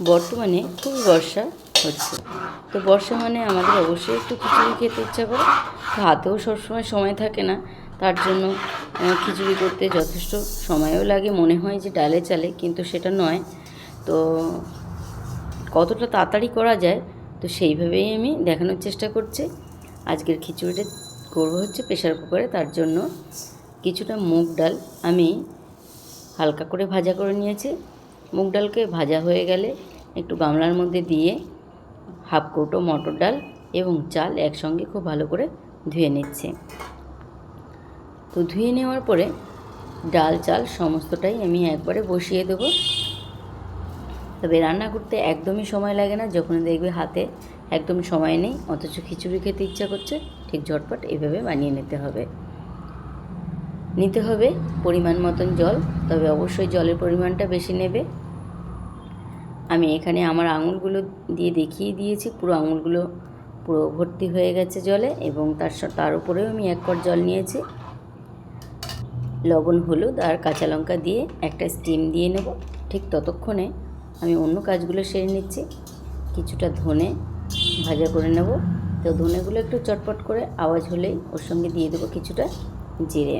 বর্তমানে খুবই বর্ষা হচ্ছে, তো বর্ষা মানে আমাদের অবশ্যই একটু খিচুড়ি খেতে ইচ্ছা করে। হাতেও সবসময় সময় থাকে না, তার জন্য খিচুড়ি করতে যথেষ্ট সময়ও লাগে। মনে হয় যে ডালে চালে, কিন্তু সেটা নয়। তো কতটা তাড়াতাড়ি করা যায়, তো সেইভাবেই আমি দেখানোর চেষ্টা করছি। আজকের খিচুড়িটা করবো হচ্ছে প্রেশার কুকারে। তার জন্য কিছুটা মুগ ডাল আমি হালকা করে ভাজা করে নিয়েছি। মুগ ডালকে ভাজা হয়ে গেলে একটু গামলার মধ্যে দিয়ে হাফ কৌটো মটর ডাল এবং চাল একসঙ্গে খুব ভালো করে ধুয়ে নিচ্ছে। তো ধুয়ে নেওয়ার পরে ডাল চাল সমস্তটাই আমি একবারে বসিয়ে দেবো। তবে রান্না করতে একদমই সময় লাগে না। যখন দেখবে হাতে একদমই সময় নেই অথচ খিচুড়ি খেতে ইচ্ছা করছে, ঠিক ঝটপট এইভাবে বানিয়ে নিতে হবে পরিমাণ মতন জল। তবে অবশ্যই জলের পরিমাণটা বেশি নেবে। আমি এখানে আমার আঙুলগুলো দিয়ে দেখিয়ে দিয়েছি, পুরো আঙুলগুলো পুরো ভর্তি হয়ে গেছে জলে, এবং তার উপরেও আমি 1 কোট জল নিয়েছি। লবণ, হলুদ আর কাঁচা লঙ্কা দিয়ে একটা স্টিম দিয়ে নেব। ঠিক ততক্ষণে আমি অন্য কাজগুলো সেরে নিচ্ছি। কিছুটা ধনে ভাজা করে নেব। তো ধনেগুলো একটু চটপট করে আওয়াজ হলেই ওর সঙ্গে দিয়ে দেবো কিছুটা জিরে।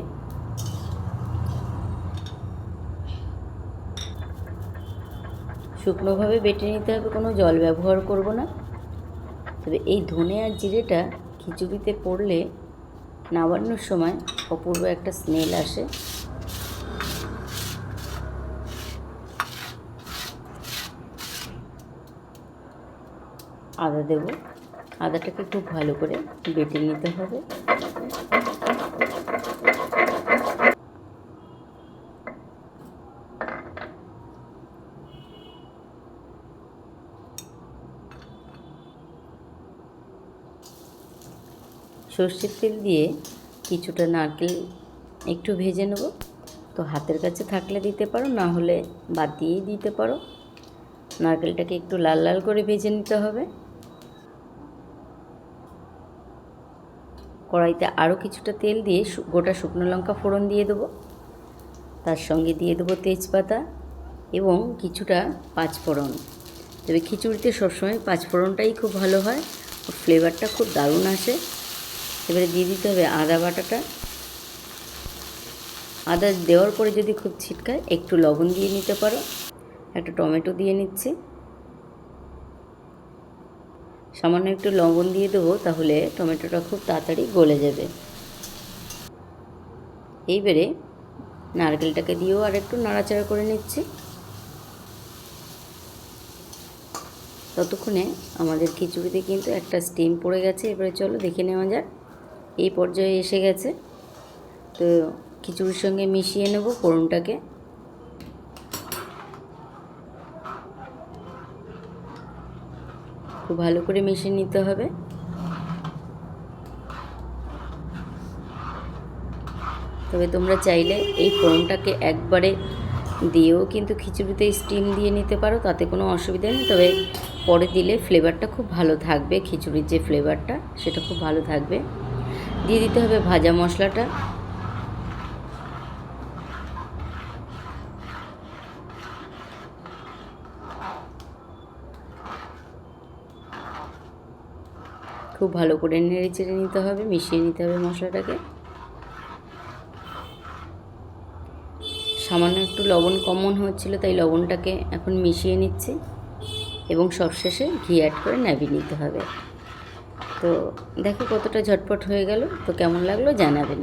শুকনোভাবে বেটে নিতে হবে, কোনো জল ব্যবহার করব না। তবে এই ধনে আর জিরেটা খিচুড়িতে পড়লে নামানোর সময় অপূর্ব একটা স্মেল আসে। আদা দেব, আদাটাকে খুব ভালো করে বেটে নিতে হবে। সর্ষের তেল দিয়ে কিছুটা নারকেল একটু ভেজে নেব। তো হাতের কাছে থাকলে দিতে পারো, না হলে বাদ দিয়েই দিতে পারো। নারকেলটাকে একটু লাল লাল করে ভেজে নিতে হবে। কড়াইতে আরও কিছুটা তেল দিয়ে গোটা শুকনো লঙ্কা ফোড়ন দিয়ে দেবো। তার সঙ্গে দিয়ে দেবো তেজপাতা এবং কিছুটা পাঁচফোড়ন। তবে খিচুড়িতে সবসময় পাঁচফোড়নটাই খুব ভালো হয়, ওর ফ্লেভারটা খুব দারুণ আসে। এবারে দিয়ে দিতে হবে আদা বাটাটা। আদা দেওয়ার পরে যদি খুব ছিটকায় একটু লবণ দিয়ে নিতে পারো। একটা টমেটো দিয়ে নিচ্ছি, সামান্য একটু লবণ দিয়ে দেবো, তাহলে টমেটোটা খুব তাড়াতাড়ি গলে যাবে। এইবারে নারকেলটাকে দিয়েও আর একটু নাড়াচাড়া করে নিচ্ছি। ততক্ষণে আমাদের খিচুড়িতে কিন্তু একটা স্টিম পড়ে গেছে। এবারে চলো দেখে নেওয়া যাক। এই পর্যায়ে এসে গেছে। তো খিচুড়ির সঙ্গে মিশিয়ে নেব ফোড়নটাকে। খুব ভালো করে মিশিয়ে নিতে হবে। তবে তোমরা চাইলে এই ফোড়নটাকে একবারে দিয়েও কিন্তু খিচুড়িতে স্টিম দিয়ে নিতে পারো, তাতে কোনো অসুবিধা নেই। তবে পরে দিলে ফ্লেভারটা খুব ভালো থাকবে, খিচুড়ির যে ফ্লেভারটা সেটা খুব ভালো থাকবে। দিয়ে দিতে হবে ভাজা মশলাটা। খুব ভালো করে নেড়ে চেড়ে নিতে হবে, মিশিয়ে নিতে হবে মশলাটাকে। সামান্য একটু লবণ কম মনে হচ্ছিলো, তাই লবণটাকে এখন মিশিয়ে নিচ্ছি এবং সবশেষে ঘি অ্যাড করে নামিয়ে নিতে হবে। তো দেখো কতটা ঝটপট হয়ে গেল। তো কেমন লাগলো জানাবেন।